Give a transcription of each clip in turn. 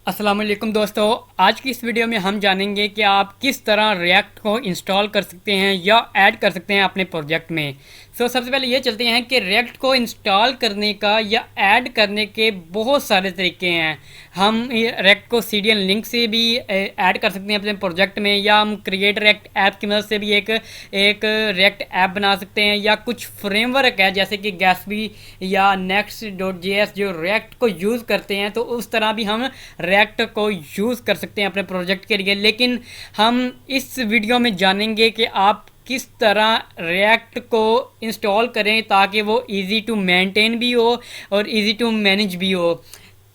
अस्सलाम वालेकुम दोस्तों। आज की इस वीडियो में हम जानेंगे कि आप किस तरह रिएक्ट को इंस्टॉल कर सकते हैं या ऐड कर सकते हैं अपने प्रोजेक्ट में। सबसे पहले ये चलते हैं कि रिएक्ट को इंस्टॉल करने का या ऐड करने के बहुत सारे तरीके हैं। हम रिएक्ट को सीडीएन लिंक से भी ऐड कर सकते हैं अपने प्रोजेक्ट में, या हम क्रिएट रिएक्ट ऐप की मदद से भी एक रिएक्ट ऐप बना सकते हैं, या कुछ फ्रेमवर्क है जैसे कि गैट्सबी या next.js जो रिएक्ट को यूज़ करते हैं, तो उस तरह भी हम रिएक्ट को यूज़ कर सकते हैं अपने प्रोजेक्ट के लिए। लेकिन हम इस वीडियो में जानेंगे कि आप किस तरह रिएक्ट को इंस्टॉल करें ताकि वो इजी टू मेंटेन भी हो और इजी टू मैनेज भी हो।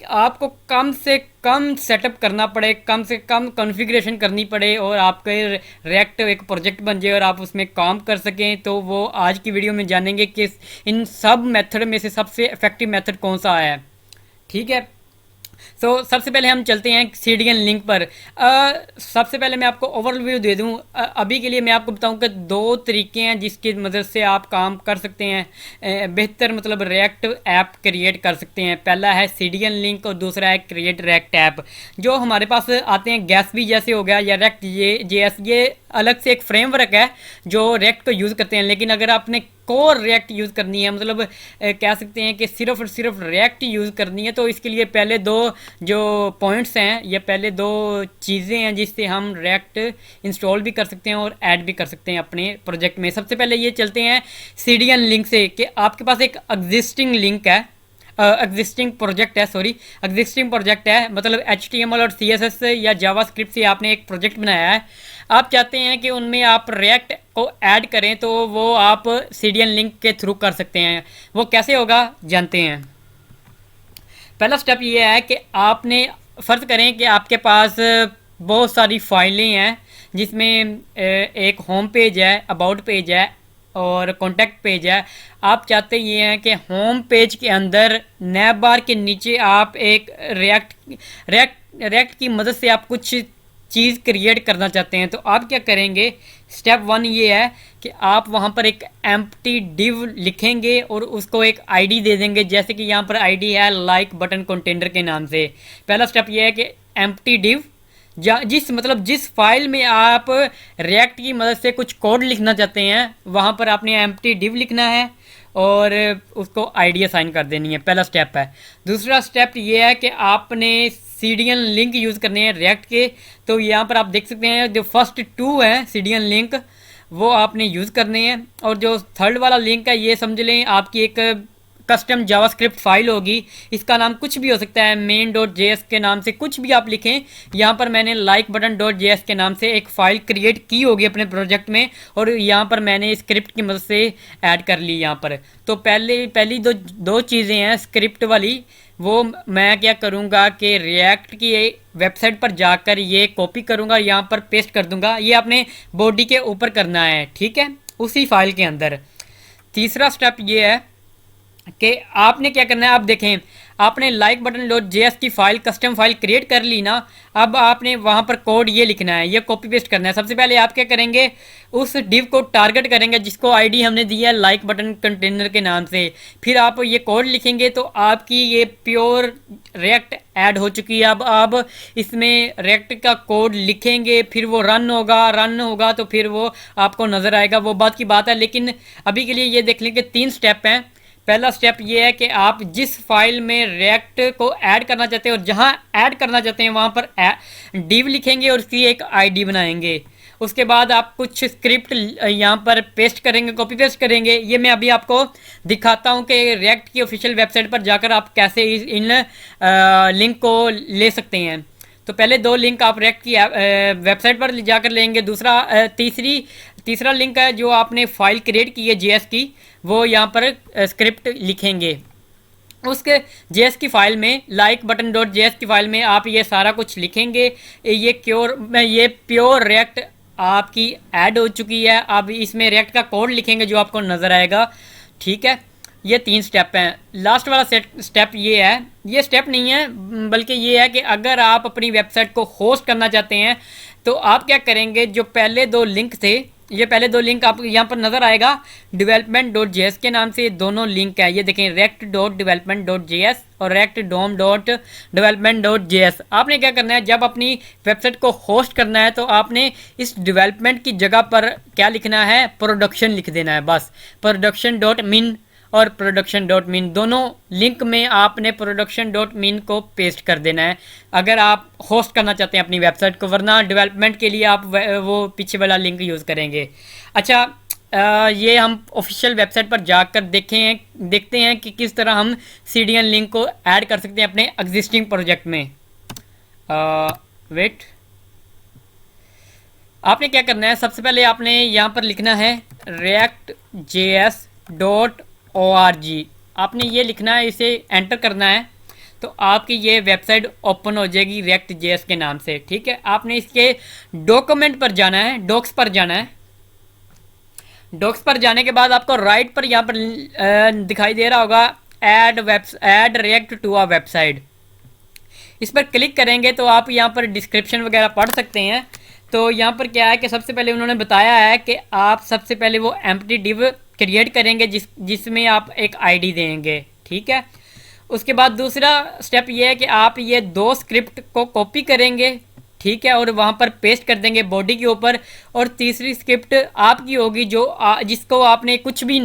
आपको कम से कम सेटअप करना पड़े, कम से कम कॉन्फ़िगरेशन करनी पड़े और आपके रिएक्ट एक प्रोजेक्ट बन जाए और आप उसमें काम कर सकें। तो वो आज की वीडियो में जानेंगे कि इन सब मेथड में से सबसे इफ़ेक्टिव मेथड कौन सा है। ठीक है। सबसे पहले हम चलते हैं सीडीएन लिंक पर। सबसे पहले मैं आपको ओवरव्यू दे दूं। अभी के लिए मैं आपको बताऊं कि दो तरीके हैं जिसकी मदद से आप काम कर सकते हैं, बेहतर मतलब रिएक्ट ऐप क्रिएट कर सकते हैं। पहला है सीडीएन लिंक और दूसरा है क्रिएट रिएक्ट ऐप। जो हमारे पास आते हैं गैट्सबी जैसे हो गया या रिएक्ट जेएस, ये अलग से एक फ्रेमवर्क है जो रिएक्ट को यूज़ करते हैं। लेकिन अगर आपने कोर रिएक्ट यूज़ करनी है, मतलब कह सकते हैं कि सिर्फ और सिर्फ रिएक्ट यूज़ करनी है, तो इसके लिए पहले दो जो पॉइंट्स हैं, ये पहले दो चीज़ें हैं जिससे हम रिएक्ट इंस्टॉल भी कर सकते हैं और ऐड भी कर सकते हैं अपने प्रोजेक्ट में। सबसे पहले ये चलते हैं सीडीएन लिंक से कि आपके पास एक एग्जिस्टिंग लिंक है, एग्जिस्टिंग प्रोजेक्ट है, सॉरी एग्जिस्टिंग प्रोजेक्ट है, मतलब HTML और CSS या जावास्क्रिप्ट से आपने एक प्रोजेक्ट बनाया है। आप चाहते हैं कि उनमें आप रिएक्ट को ऐड करें, तो वो आप सीडीएन लिंक के थ्रू कर सकते हैं। वो कैसे होगा जानते हैं। पहला स्टेप ये है कि आपने फ़र्ज़ करें कि आपके पास बहुत सारी फाइलें हैं जिसमें एक होम पेज है, अबाउट पेज है और कॉन्टैक्ट पेज है। आप चाहते ये हैं कि होम पेज के अंदर नैब बार के नीचे आप एक रिएक्ट रिएक्ट रिएक्ट की मदद से आप कुछ चीज़ क्रिएट करना चाहते हैं। तो आप क्या करेंगे, स्टेप वन ये है कि आप वहाँ पर एक एम्प्टी डिव लिखेंगे और उसको एक आईडी दे देंगे, जैसे कि यहाँ पर आईडी है लाइक बटन कंटेनर के नाम से। पहला स्टेप ये है कि एम्प्टी डिव जिस फाइल में आप रिएक्ट की मदद से कुछ कोड लिखना चाहते हैं, वहाँ पर आपने एम्प्टी डिव लिखना है और उसको आईडी असाइन कर देनी है। पहला स्टेप है। दूसरा स्टेप ये है कि आपने सीडीएन लिंक यूज़ करने हैं रिएक्ट के। तो यहाँ पर आप देख सकते हैं जो फर्स्ट टू हैं सीडीएन लिंक, वो आपने यूज़ करने हैं। और जो थर्ड वाला लिंक है, ये समझ लें आपकी एक कस्टम जावास्क्रिप्ट फाइल होगी। इसका नाम कुछ भी हो सकता है, main.js के नाम से कुछ भी आप लिखें। यहाँ पर मैंने लाइक बटन डॉट जेएस के नाम से एक फ़ाइल क्रिएट की होगी अपने प्रोजेक्ट में, और यहाँ पर मैंने स्क्रिप्ट की मदद से ऐड कर ली यहाँ पर। तो पहली दो चीज़ें हैं स्क्रिप्ट वाली, वो मैं क्या करूँगा कि रिएक्ट की वेबसाइट पर जाकर ये कॉपी करूँगा, यहाँ पर पेस्ट कर दूँगा। ये अपने बॉडी के ऊपर करना है, ठीक है, उसी फाइल के अंदर। तीसरा स्टेप ये है कि आपने क्या करना है। आप देखें, आपने लाइक बटन डॉट जेएस की फाइल, कस्टम फाइल क्रिएट कर ली ना। अब आपने वहाँ पर कोड ये लिखना है, ये कॉपी पेस्ट करना है। सबसे पहले आप क्या करेंगे, उस डिव को टारगेट करेंगे जिसको आईडी हमने दिया है लाइक बटन कंटेनर के नाम से। फिर आप ये कोड लिखेंगे तो आपकी ये प्योर रिएक्ट ऐड हो चुकी है। अब आप इसमें रिएक्ट का कोड लिखेंगे, फिर वो रन होगा तो फिर वो आपको नज़र आएगा, वो बात की बात है। लेकिन अभी के लिए ये देख लें कि 3 स्टेप हैं। पहला स्टेप ये है कि आप जिस फाइल में रिएक्ट को ऐड करना चाहते हैं और जहां ऐड करना चाहते हैं वहां पर डिव लिखेंगे और उसकी एक आईडी बनाएंगे। उसके बाद आप कुछ स्क्रिप्ट यहाँ पर पेस्ट करेंगे, कॉपी पेस्ट करेंगे। ये मैं अभी आपको दिखाता हूँ कि रिएक्ट की ऑफिशियल वेबसाइट पर जाकर आप कैसे इन लिंक को ले सकते हैं। तो पहले दो लिंक आप रिएक्ट की वेबसाइट पर जाकर लेंगे। तीसरा लिंक है जो आपने फाइल क्रिएट की है जेएस की, वो यहाँ पर स्क्रिप्ट लिखेंगे। उसके जेएस की फाइल में, लाइक बटन डॉट जेएस की फाइल में आप ये सारा कुछ लिखेंगे। ये प्योर रिएक्ट आपकी ऐड हो चुकी है। अब इसमें रिएक्ट का कोड लिखेंगे जो आपको नज़र आएगा, ठीक है। ये 3 स्टेप हैं। लास्ट वाला स्टेप ये है, ये स्टेप नहीं है बल्कि ये है कि अगर आप अपनी वेबसाइट को होस्ट करना चाहते हैं तो आप क्या करेंगे, जो पहले 2 लिंक थे ये पहले दो लिंक आपको यहाँ पर नज़र आएगा, development.js के नाम से ये दोनों लिंक है। ये देखें react.development.js और react.dom.development.js। आपने क्या करना है, जब अपनी वेबसाइट को होस्ट करना है तो आपने इस डेवलपमेंट की जगह पर क्या लिखना है, प्रोडक्शन लिख देना है बस। production.min और production.min दोनों लिंक में आपने production.min को पेस्ट कर देना है अगर आप होस्ट करना चाहते हैं अपनी वेबसाइट को, वरना डेवलपमेंट के लिए आप वो पीछे वाला लिंक यूज़ करेंगे। अच्छा, ये हम ऑफिशियल वेबसाइट पर जाकर देखते हैं कि किस तरह हम CDN लिंक को ऐड कर सकते हैं अपने एग्जिस्टिंग प्रोजेक्ट में। वेट, आपने क्या करना है, सबसे पहले आपने यहाँ पर लिखना है reactjs.org। आपने ये लिखना है, इसे एंटर करना है तो आपकी ये वेबसाइट ओपन हो जाएगी react.js के नाम से। ठीक है, आपने इसके डॉक्यूमेंट पर जाना है, डॉक्स पर जाना है। डॉक्स पर जाने के बाद आपको राइट पर यहाँ पर दिखाई दे रहा होगा add React to a website. इस पर क्लिक करेंगे तो आप यहाँ पर डिस्क्रिप्शन वगैरह पढ़ सकते हैं। तो यहाँ पर क्या है कि सबसे पहले उन्होंने बताया है कि आप सबसे पहले वो एम्प्टी डिव क्रिएट करेंगे जिसमें आप एक आईडी देंगे। ठीक है, उसके बाद दूसरा स्टेप ये है कि आप ये दो स्क्रिप्ट को कॉपी करेंगे, ठीक है, और वहाँ पर पेस्ट कर देंगे बॉडी के ऊपर। और तीसरी स्क्रिप्ट आपकी होगी जिसको आपने कुछ भी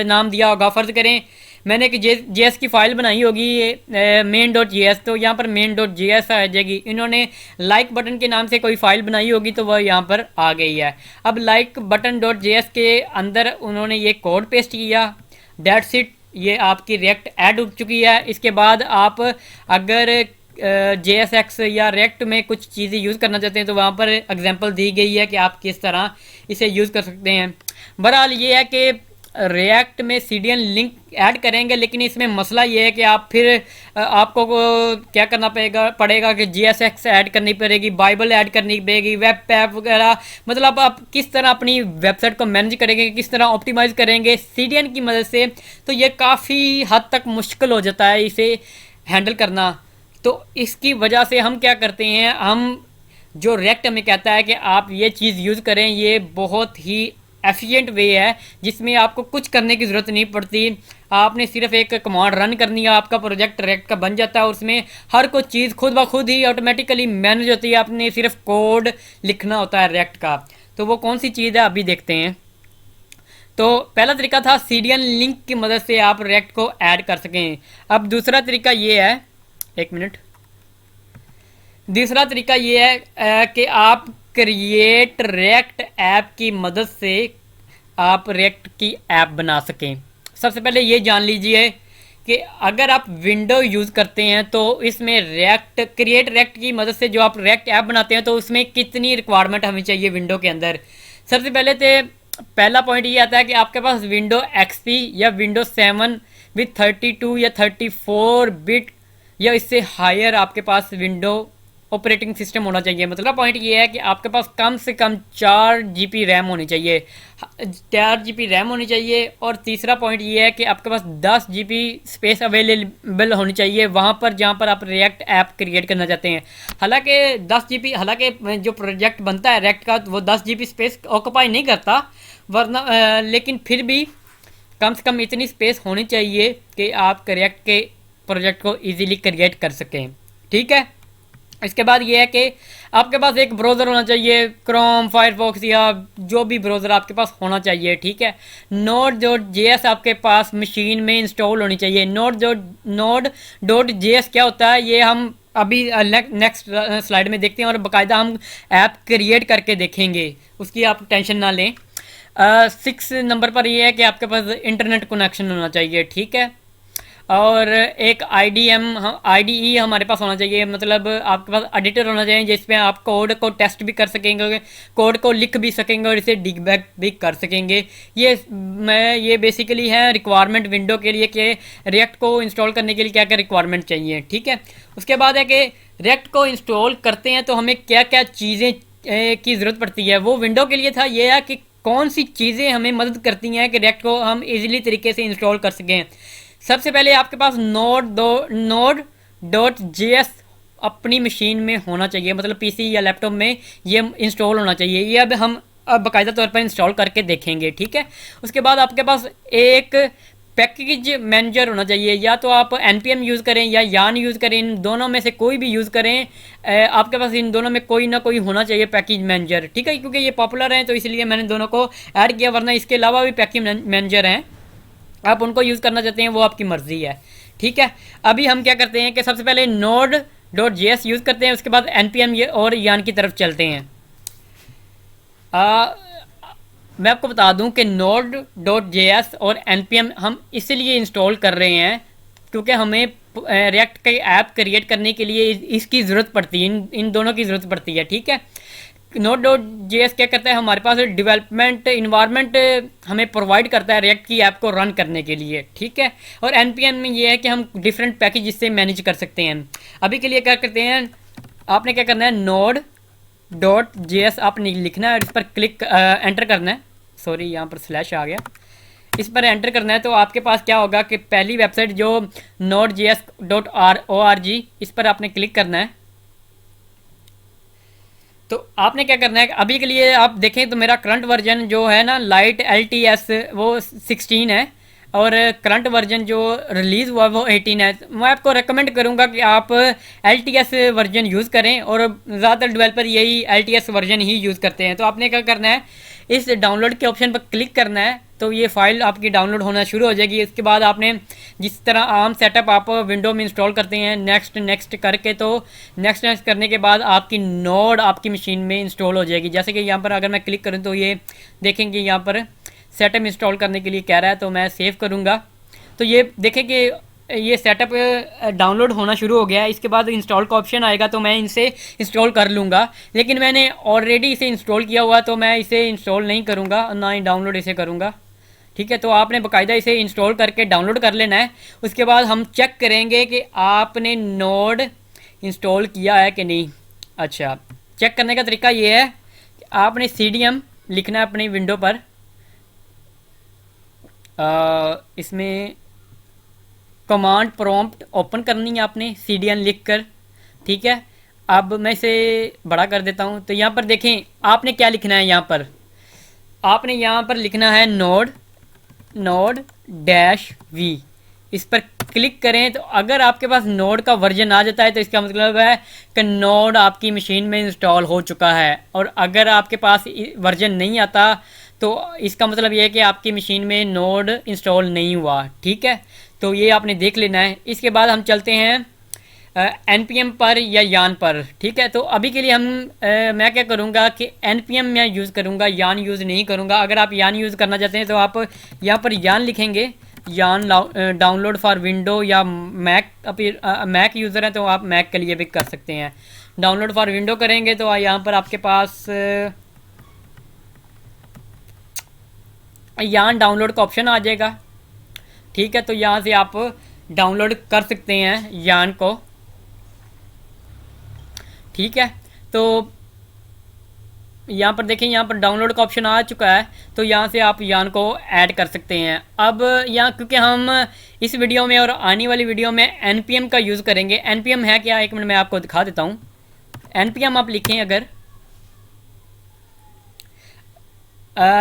नाम दिया होगा। फ़र्ज़ करें मैंने एक JS की फ़ाइल बनाई होगी main.js, तो यहाँ पर main.js आ जाएगी। इन्होंने लाइक बटन के नाम से कोई फ़ाइल बनाई होगी तो वह यहाँ पर आ गई है। अब लाइक बटन.js के अंदर उन्होंने ये कोड पेस्ट किया, दैट्स इट, ये आपकी रिएक्ट ऐड हो चुकी है। इसके बाद आप अगर JSX या रिएक्ट में कुछ चीज़ें यूज़ करना चाहते हैं तो वहाँ पर एग्जांपल दी गई है कि आप किस तरह इसे यूज़ कर सकते हैं। बहरहाल ये है कि रिएक्ट में CDN लिंक ऐड करेंगे, लेकिन इसमें मसला ये है कि आप फिर आपको क्या करना पड़ेगा कि JSX ऐड करनी पड़ेगी, बाइबल ऐड करनी पड़ेगी, वेब पैप वगैरह। मतलब आप किस तरह अपनी वेबसाइट को मैनेज करेंगे, किस तरह ऑप्टिमाइज करेंगे CDN की मदद से, तो ये काफ़ी हद तक मुश्किल हो जाता है इसे हैंडल करना। तो इसकी वजह से हम क्या करते हैं, हम जो रिएक्ट हमें कहता है कि आप ये चीज़ यूज़ करें, ये बहुत ही एफिशिएंट वे है जिसमें आपको कुछ करने की ज़रूरत नहीं पड़ती। आपने सिर्फ एक कमांड रन करनी है, आपका प्रोजेक्ट रिएक्ट का बन जाता है। उसमें हर कोई चीज़ खुद ब खुद ही ऑटोमेटिकली मैनेज होती है, आपने सिर्फ कोड लिखना होता है रिएक्ट का। तो वो कौन सी चीज़ है अभी देखते हैं। तो पहला तरीका था CDN लिंक की मदद से आप रिएक्ट को ऐड कर सकें। अब दूसरा तरीका ये है, एक मिनट, दूसरा तरीका ये है कि आप क्रिएट रिएक्ट ऐप की मदद से आप रिएक्ट की ऐप बना सकें। सबसे पहले ये जान लीजिए कि अगर आप विंडो यूज़ करते हैं तो इसमें क्रिएट रिएक्ट की मदद से जो आप रिएक्ट ऐप बनाते हैं तो उसमें कितनी रिक्वायरमेंट हमें चाहिए विंडो के अंदर। सबसे पहले तो पहला पॉइंट ये आता है कि आपके पास विंडो XP या विंडो 7 विथ 32 या 34 बिट या इससे हायर आपके पास विंडो ऑपरेटिंग सिस्टम होना चाहिए। मतलब पॉइंट ये है कि आपके पास कम से कम 4 GB रैम होनी चाहिए, 4 GB रैम होनी चाहिए। और तीसरा पॉइंट ये है कि आपके पास 10 GB स्पेस अवेलेबल होनी चाहिए वहाँ पर जहाँ पर आप रिएक्ट ऐप क्रिएट करना चाहते हैं। हालांकि 10 GB, हालांकि जो प्रोजेक्ट बनता है रिएक्ट का वो 10 GB स्पेस ऑक्यूपाई नहीं करता, वरना लेकिन फिर भी कम से कम इतनी स्पेस होनी चाहिए कि आप रिएक्ट के प्रोजेक्ट को ईजीली क्रिएट कर सकें। ठीक है, इसके बाद ये है कि आपके पास एक ब्राउज़र होना चाहिए, क्रोम, फायरफॉक्स या जो भी ब्राउज़र आपके पास होना चाहिए। ठीक है, node.js आपके पास मशीन में इंस्टॉल होनी चाहिए। node.js क्या होता है ये हम अभी नेक्स्ट स्लाइड में देखते हैं और बाकायदा हम ऐप क्रिएट करके देखेंगे, उसकी आप टेंशन ना लें। 6 नंबर पर ये है कि आपके पास इंटरनेट कनेक्शन होना चाहिए। ठीक है, और एक IDE हमारे पास होना चाहिए, मतलब आपके पास एडिटर होना चाहिए जिसमें आप कोड को टेस्ट भी कर सकेंगे, कोड को लिख भी सकेंगे और इसे डिबग भी कर सकेंगे। ये बेसिकली है रिक्वायरमेंट विंडो के लिए कि रिएक्ट को इंस्टॉल करने के लिए क्या क्या रिक्वायरमेंट चाहिए। ठीक है, उसके बाद है कि रिएक्ट को इंस्टॉल करते हैं तो हमें क्या क्या चीज़ें की ज़रूरत पड़ती है। वो विंडो के लिए था, ये है कि कौन सी चीज़ें हमें मदद करती हैं कि रिएक्ट को हम ईजिली तरीके से इंस्टॉल कर सकें। सबसे पहले आपके पास node.js अपनी मशीन में होना चाहिए, मतलब PC या लैपटॉप में ये इंस्टॉल होना चाहिए। ये अब हम बाकायदा तौर पर इंस्टॉल करके देखेंगे। ठीक है, उसके बाद आपके पास एक पैकेज मैनेजर होना चाहिए, या तो आप npm यूज़ करें या यान यूज़ करें, इन दोनों में से कोई भी यूज़ करें। आपके पास इन दोनों में कोई ना कोई होना चाहिए पैकेज मैनेजर। ठीक है, क्योंकि ये पॉपुलर हैं तो इसलिए मैंने दोनों को ऐड किया, वरना इसके अलावा भी पैकेज मैनेजर हैं, आप उनको यूज़ करना चाहते हैं वो आपकी मर्ज़ी है। ठीक है, अभी हम क्या करते हैं कि सबसे पहले node.js यूज़ करते हैं, उसके बाद npm और यान की तरफ चलते हैं। मैं आपको बता दूं कि node.js और npm हम इसलिए इंस्टॉल कर रहे हैं क्योंकि हमें रिएक्ट का ऐप क्रिएट करने के लिए इसकी ज़रूरत पड़ती है, इन दोनों की ज़रूरत पड़ती है। ठीक है, node.js क्या करता है, हमारे पास डेवलपमेंट इन्वायरमेंट हमें प्रोवाइड करता है रिएक्ट की ऐप को रन करने के लिए। ठीक है, और npm में ये है कि हम डिफरेंट पैकेज इससे मैनेज कर सकते हैं। अभी के लिए क्या करते हैं, आपने क्या करना है, node.js आपने लिखना है और इस पर क्लिक एंटर करना है। सॉरी, यहाँ पर स्लैश आ गया, इस पर एंटर करना है। तो आपके पास क्या होगा कि पहली वेबसाइट जो nodejs.org, इस पर आपने क्लिक करना है। तो आपने क्या करना है, अभी के लिए आप देखें तो मेरा करंट वर्जन जो है ना लाइट LTS वो 16 है, और करंट वर्जन जो रिलीज़ हुआ वो 18 है। मैं आपको रेकमेंड करूंगा कि आप LTS वर्जन यूज़ करें, और ज़्यादातर डेवलपर यही LTS वर्जन ही यूज़ करते हैं। तो आपने क्या करना है, इस डाउनलोड के ऑप्शन पर क्लिक करना है, तो ये फ़ाइल आपकी डाउनलोड होना शुरू हो जाएगी। इसके बाद आपने जिस तरह आम सेटअप आप विंडो में इंस्टॉल करते हैं, नेक्स्ट नेक्स्ट करके, तो नेक्स्ट नेक्स्ट करने के बाद आपकी नोड आपकी मशीन में इंस्टॉल हो जाएगी। जैसे कि यहाँ पर अगर मैं क्लिक करूँ तो ये देखेंगे यहाँ पर सेटअप इंस्टॉल करने के लिए कह रहा है, तो मैं सेव करूँगा। तो ये देखें कि ये सेटअप डाउनलोड होना शुरू हो गया है। इसके बाद इंस्टॉल का ऑप्शन आएगा तो मैं इनसे इंस्टॉल कर लूँगा, लेकिन मैंने ऑलरेडी इसे इंस्टॉल किया हुआ तो मैं इसे इंस्टॉल नहीं करूँगा, ना ही डाउनलोड इसे करूँगा। ठीक है, तो आपने बाकायदा इसे इंस्टॉल करके डाउनलोड कर लेना है। उसके बाद हम चेक करेंगे कि आपने नोड इंस्टॉल किया है कि नहीं। अच्छा, चेक करने का तरीका ये है कि आपने CDM लिखना है अपनी विंडो पर, इसमें कमांड प्रॉम्प्ट ओपन करनी है आपने CDN लिख कर। ठीक है, अब मैं इसे बड़ा कर देता हूँ। तो यहाँ पर देखें आपने क्या लिखना है, यहाँ पर आपने यहाँ पर लिखना है node-v। इस पर क्लिक करें तो अगर आपके पास नोड का वर्जन आ जाता है तो इसका मतलब है कि नोड आपकी मशीन में इंस्टॉल हो चुका है, और अगर आपके पास वर्जन नहीं आता तो इसका मतलब ये है कि आपकी मशीन में नोड इंस्टॉल नहीं हुआ। ठीक है, तो ये आपने देख लेना है। इसके बाद हम चलते हैं npm पर या यान पर। ठीक है, तो अभी के लिए मैं क्या करूँगा कि npm मैं यूज़ करूँगा, यान यूज़ नहीं करूँगा। अगर आप यान यूज़ करना चाहते हैं तो आप यहाँ पर यान लिखेंगे, यान डाउनलोड फॉर विंडो, या मैक, मैक यूज़र हैं तो आप मैक के लिए भी कर सकते हैं। डाउनलोड फॉर विंडो करेंगे तो यहाँ पर आपके पास यान डाउनलोड का ऑप्शन आ जाएगा। ठीक है, तो यहाँ से आप डाउनलोड कर सकते हैं यान को। ठीक है, तो यहाँ पर देखें, यहाँ पर डाउनलोड का ऑप्शन आ चुका है, तो यहाँ से आप यान को ऐड कर सकते हैं। अब यहाँ क्योंकि हम इस वीडियो में और आने वाली वीडियो में npm का यूज़ करेंगे। npm है क्या, एक मिनट मैं आपको दिखा देता हूँ। npm आप लिखें, अगर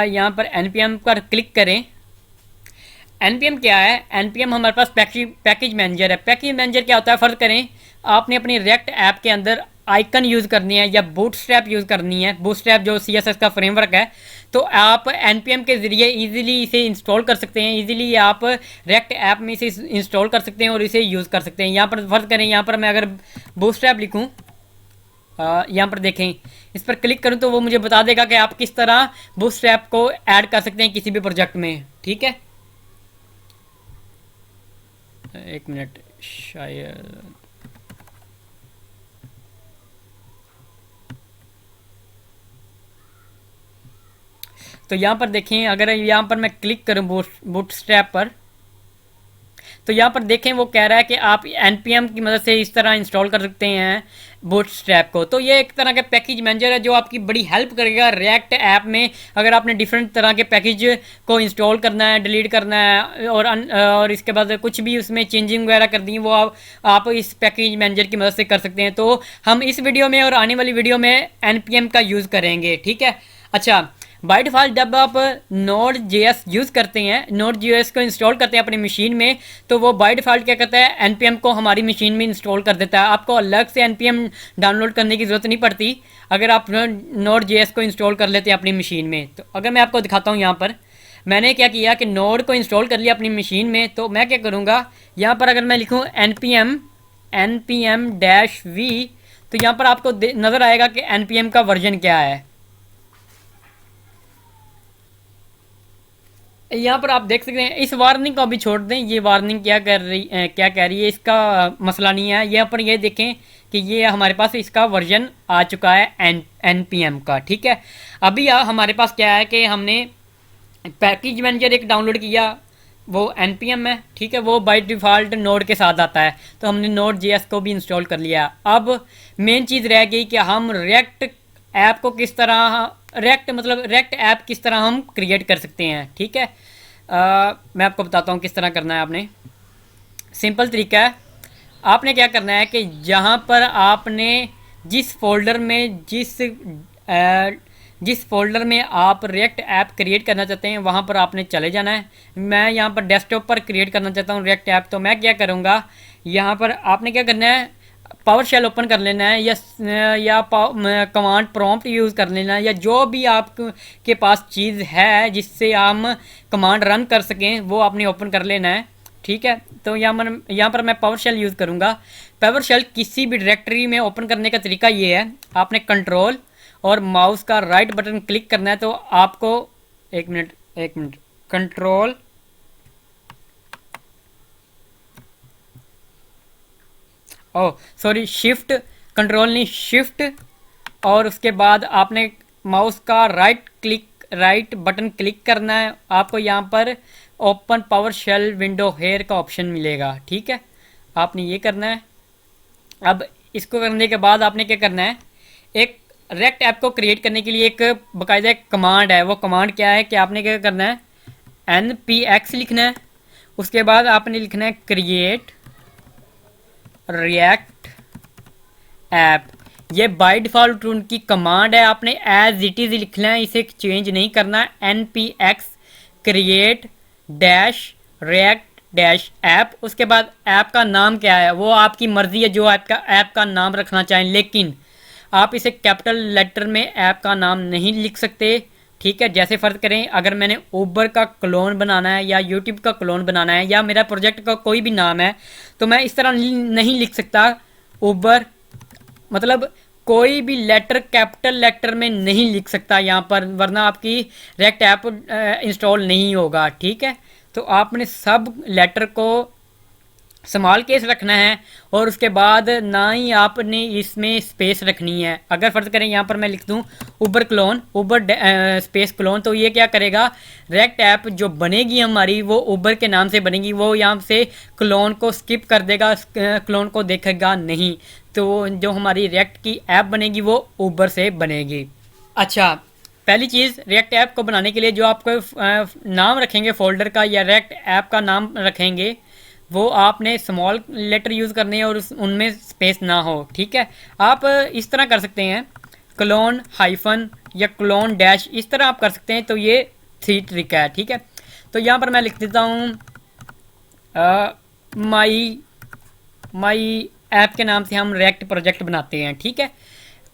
यहाँ पर npm पर क्लिक करें, npm क्या है, npm हमारे पास पैकेज मैनेजर है। पैकेज मैनेजर क्या होता है, फ़र्ज़ करें आपने अपनी रिएक्ट ऐप के अंदर आइकन यूज़ करनी है या बूटस्ट्रैप यूज़ करनी है, बूटस्ट्रैप जो CSS का फ्रेमवर्क है, तो आप npm के ज़रिए इजीली इसे इंस्टॉल कर सकते हैं। इजीली आप रिएक्ट ऐप में इसे इंस्टॉल कर सकते हैं और इसे यूज़ कर सकते हैं। यहाँ पर फ़र्ज़ करें, यहाँ पर मैं अगर बूटस्ट्रैप लिखूँ, यहाँ पर देखें, इस पर क्लिक करूँ तो वो मुझे बता देगा कि आप किस तरह बूटस्ट्रैप को ऐड कर सकते हैं किसी भी प्रोजेक्ट में। ठीक है, एक मिनट, शायद तो यहाँ पर देखें, अगर यहाँ पर मैं क्लिक करूँ बूटस्ट्रैप पर, तो यहाँ पर देखें वो कह रहा है कि आप npm की मदद से इस तरह इंस्टॉल कर सकते हैं बूटस्ट्रैप को। तो ये एक तरह का पैकेज मैनेजर है जो आपकी बड़ी हेल्प करेगा रिएक्ट ऐप में। अगर आपने डिफरेंट तरह के पैकेज को इंस्टॉल करना है, डिलीट करना है, और इसके बाद कुछ भी उसमें चेंजिंग वगैरह कर दी, वो आप इस पैकेज मैनेजर की मदद से कर सकते हैं। तो हम इस वीडियो में और आने वाली वीडियो में npm का यूज़ करेंगे। ठीक है, अच्छा, बाय डिफ़ॉल्ट जब आप नोड जेएस यूज़ करते हैं, नोड जेएस को इंस्टॉल करते हैं अपनी मशीन में, तो वो बाय डिफ़ॉल्ट क्या करता है, एनपीएम को हमारी मशीन में इंस्टॉल कर देता है। आपको अलग से एनपीएम डाउनलोड करने की ज़रूरत नहीं पड़ती अगर आप नोड जेएस को इंस्टॉल कर लेते हैं अपनी मशीन में। तो अगर मैं आपको दिखाता हूँ, यहाँ पर मैंने क्या किया कि नोड को इंस्टॉल कर लिया अपनी मशीन में। तो मैं क्या करूँगा, यहाँ पर अगर मैं लिखूँ npm-v, तो यहाँ पर आपको नज़र आएगा कि npm का वर्जन क्या है। यहाँ पर आप देख सकते हैं। इस वार्निंग को अभी छोड़ दें, ये वार्निंग क्या क्या कह रही है, इसका मसला नहीं है। यहाँ पर ये देखें कि ये हमारे पास इसका वर्जन आ चुका है npm का, ठीक है। अभी हमारे पास क्या है कि हमने पैकेज मैनेजर एक डाउनलोड किया, वो npm है, ठीक है, वो बाय डिफ़ॉल्ट नोड के साथ आता है। तो हमने नोड जेएस को भी इंस्टॉल कर लिया। अब मेन चीज़ रह गई कि हम रिएक्ट ऐप को किस तरह, रिएक्ट ऐप किस तरह हम क्रिएट कर सकते हैं, ठीक है। मैं आपको बताता हूँ किस तरह करना है। आपने सिंपल तरीका है, आपने क्या करना है कि जहाँ पर आपने जिस फोल्डर में जिस फोल्डर में आप रिएक्ट ऐप क्रिएट करना चाहते हैं वहाँ पर आपने चले जाना है। मैं यहाँ पर डेस्कटॉप पर क्रिएट करना चाहता हूँ रिएक्ट ऐप, तो मैं क्या करूँगा, यहाँ पर आपने क्या करना है, पावर शेल ओपन कर लेना है, या कमांड प्रॉम्प्ट यूज़ कर लेना है, या जो भी आपके पास चीज़ है जिससे हम कमांड रन कर सकें वो आपने ओपन कर लेना है, ठीक है। तो यहाँ पर मैं पावर शेल यूज़ करूँगा। पावर शेल किसी भी डायरेक्टरी में ओपन करने का तरीका ये है, आपने कंट्रोल और माउस का राइट बटन क्लिक करना है। तो आपको एक minute control sorry shift, control नहीं शिफ्ट, और उसके बाद आपने माउस का राइट बटन क्लिक करना है। आपको यहाँ पर open PowerShell window here का ऑप्शन मिलेगा, ठीक है, आपने ये करना है। अब इसको करने के बाद आपने क्या करना है, एक रेक्ट ऐप को क्रिएट करने के लिए एक बाकायदा एक कमांड है। वो कमांड क्या है कि आपने क्या करना है, npx लिखना है, उसके बाद आपने लिखना है क्रिएट रिएक्ट ऐप। ये बाय डिफ़ॉल्ट उनकी कमांड है, आपने एज इट इज़ लिखना है, इसे चेंज नहीं करना। npx create dash react dash app. उसके बाद ऐप का नाम क्या है वो आपकी मर्ज़ी है, जो ऐप का नाम रखना चाहें, लेकिन आप इसे कैपिटल लेटर में ऐप का नाम नहीं लिख सकते, ठीक है। जैसे फ़र्ज़ करें अगर मैंने ऊबर का क्लोन बनाना है या यूट्यूब का क्लोन बनाना है या मेरा प्रोजेक्ट का कोई भी नाम है, तो मैं इस तरह नहीं लिख सकता ऊबर, मतलब कोई भी लेटर कैपिटल लेटर में नहीं लिख सकता यहाँ पर, वरना आपकी रेक्ट ऐप इंस्टॉल नहीं होगा, ठीक है। तो आपने सब लेटर को स्मॉल केस रखना है, और उसके बाद ना ही आपने इसमें स्पेस रखनी है। अगर फ़र्ज़ करें यहाँ पर मैं लिख दूँ Uber clone, Uber space clone, तो ये क्या करेगा, रेक्ट ऐप जो बनेगी हमारी वो ऊबर के नाम से बनेगी, वो यहाँ से क्लोन को स्किप कर देगा, क्लोन को देखेगा नहीं। तो जो हमारी रिएक्ट की ऐप बनेगी वो ऊबर से बनेगी। अच्छा, पहली चीज़ रिएक्ट ऐप को बनाने के लिए जो आपको नाम रखेंगे फ़ोल्डर का या रिएक्ट ऐप का नाम रखेंगे, वो आपने स्मॉल लेटर यूज़ करने हैं और उनमें स्पेस ना हो, ठीक है। आप इस तरह कर सकते हैं, क्लोन हाइफन या क्लोन डैश, इस तरह आप कर सकते हैं। तो ये थ्री ट्रिक है, ठीक है। तो यहाँ पर मैं लिख देता हूँ माई ऐप के नाम से हम रिएक्ट प्रोजेक्ट बनाते हैं, ठीक है।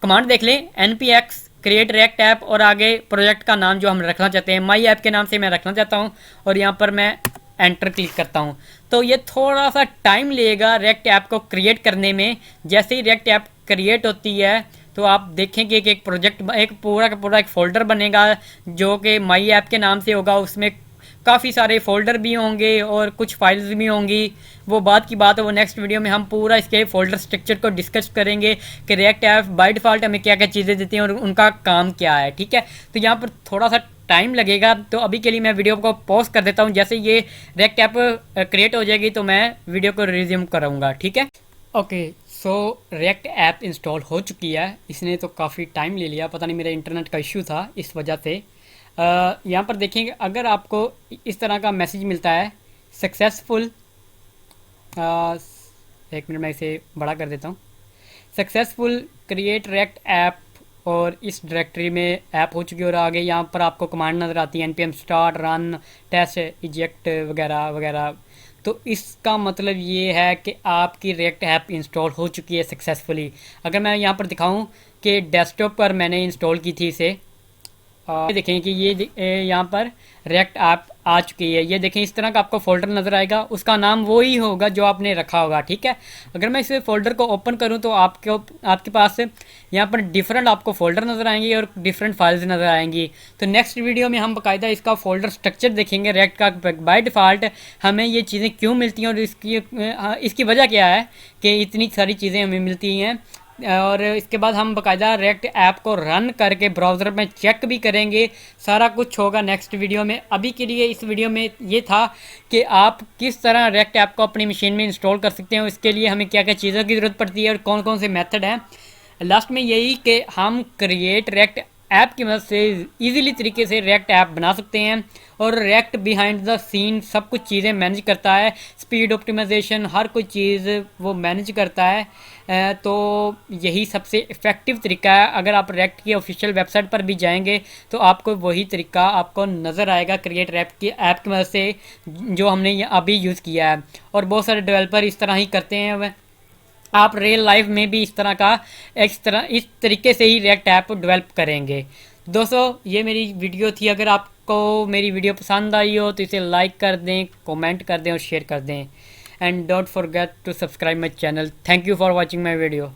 कमांड देख लें, npx क्रिएट रिएक्ट ऐप, और आगे प्रोजेक्ट का नाम जो हम रखना चाहते हैं माई ऐप के नाम से मैं रखना चाहता हूँ, और यहाँ पर मैं एंटर क्लिक करता हूँ। तो ये थोड़ा सा टाइम लेगा रिएक्ट ऐप को क्रिएट करने में। जैसे ही रिएक्ट ऐप क्रिएट होती है तो आप देखेंगे कि एक प्रोजेक्ट, एक पूरा का पूरा एक फ़ोल्डर बनेगा जो कि माई ऐप के नाम से होगा। उसमें काफ़ी सारे फ़ोल्डर भी होंगे और कुछ फाइल्स भी होंगी, वो बात की बात है, वो नेक्स्ट वीडियो में हम पूरा इसके फ़ोल्डर स्ट्रक्चर को डिस्कस करेंगे कि रिएक्ट ऐप बाय डिफ़ॉल्ट हमें क्या क्या चीज़ें देती हैं और उनका काम क्या है, ठीक है। तो यहाँ पर थोड़ा सा टाइम लगेगा, तो अभी के लिए मैं वीडियो को पॉज कर देता हूँ। जैसे ये रिएक्ट ऐप क्रिएट हो जाएगी तो मैं वीडियो को रिज्यूम कराऊँगा, ठीक है। ओके, सो रिएक्ट ऐप इंस्टॉल हो चुकी है। इसने तो काफ़ी टाइम ले लिया, पता नहीं मेरा इंटरनेट का इशू था इस वजह से। यहाँ पर देखेंगे अगर आपको इस तरह का मैसेज मिलता है सक्सेसफुल, एक मिनट मैं इसे बड़ा कर देता हूँ, सक्सेसफुल क्रिएट रिएक्ट ऐप और इस डायरेक्टरी में ऐप हो चुकी है। और आगे यहाँ पर आपको कमांड नज़र आती है npm start run test eject वगैरह वगैरह। तो इसका मतलब ये है कि आपकी रिएक्ट ऐप इंस्टॉल हो चुकी है सक्सेसफुली। अगर मैं यहाँ पर दिखाऊं कि डेस्कटॉप पर मैंने इंस्टॉल की थी इसे, ये देखें कि यहाँ पर रिएक्ट ऐप आ चुकी है। ये देखें इस तरह का आपको फोल्डर नज़र आएगा, उसका नाम वो ही होगा जो आपने रखा होगा, ठीक है। अगर मैं इस फोल्डर को ओपन करूँ तो आपके पास यहाँ पर डिफरेंट आपको फोल्डर नज़र आएंगे और डिफरेंट फाइल्स नज़र आएंगी। तो नेक्स्ट वीडियो में हम बाकायदा इसका फोल्डर स्ट्रक्चर देखेंगे रिएक्ट का। बाय डिफ़ॉल्ट हमें ये चीज़ें क्यों मिलती हैं और इसकी वजह क्या है कि इतनी सारी चीज़ें हमें मिलती हैं। और इसके बाद हम बाकायदा रिएक्ट ऐप को रन करके ब्राउज़र में चेक भी करेंगे। सारा कुछ होगा नेक्स्ट वीडियो में। अभी के लिए इस वीडियो में ये था कि आप किस तरह रिएक्ट ऐप को अपनी मशीन में इंस्टॉल कर सकते हैं, इसके लिए हमें क्या क्या चीज़ों की ज़रूरत पड़ती है और कौन कौन से मेथड हैं। लास्ट में यही कि हम क्रिएट रिएक्ट ऐप की मदद से इजीली तरीके से रिएक्ट ऐप बना सकते हैं। और रिएक्ट बिहाइंड द सीन सब कुछ चीज़ें मैनेज करता है, स्पीड ऑप्टिमाइजेशन हर कोई चीज़ वो मैनेज करता है। तो यही सबसे इफ़ेक्टिव तरीका है। अगर आप रिएक्ट की ऑफिशियल वेबसाइट पर भी जाएंगे तो आपको वही तरीका आपको नज़र आएगा क्रिएट ऐप की मदद से जो हमने अभी यूज़ किया है। और बहुत सारे डेवलपर इस तरह ही करते हैं। आप रियल लाइफ में भी इस तरीके से ही रिएक्ट ऐप डेवलप करेंगे। दोस्तों ये मेरी वीडियो थी। अगर आपको मेरी वीडियो पसंद आई हो तो इसे लाइक कर दें, कमेंट कर दें और शेयर कर दें। And don't forget to subscribe my channel. Thank you for watching my video.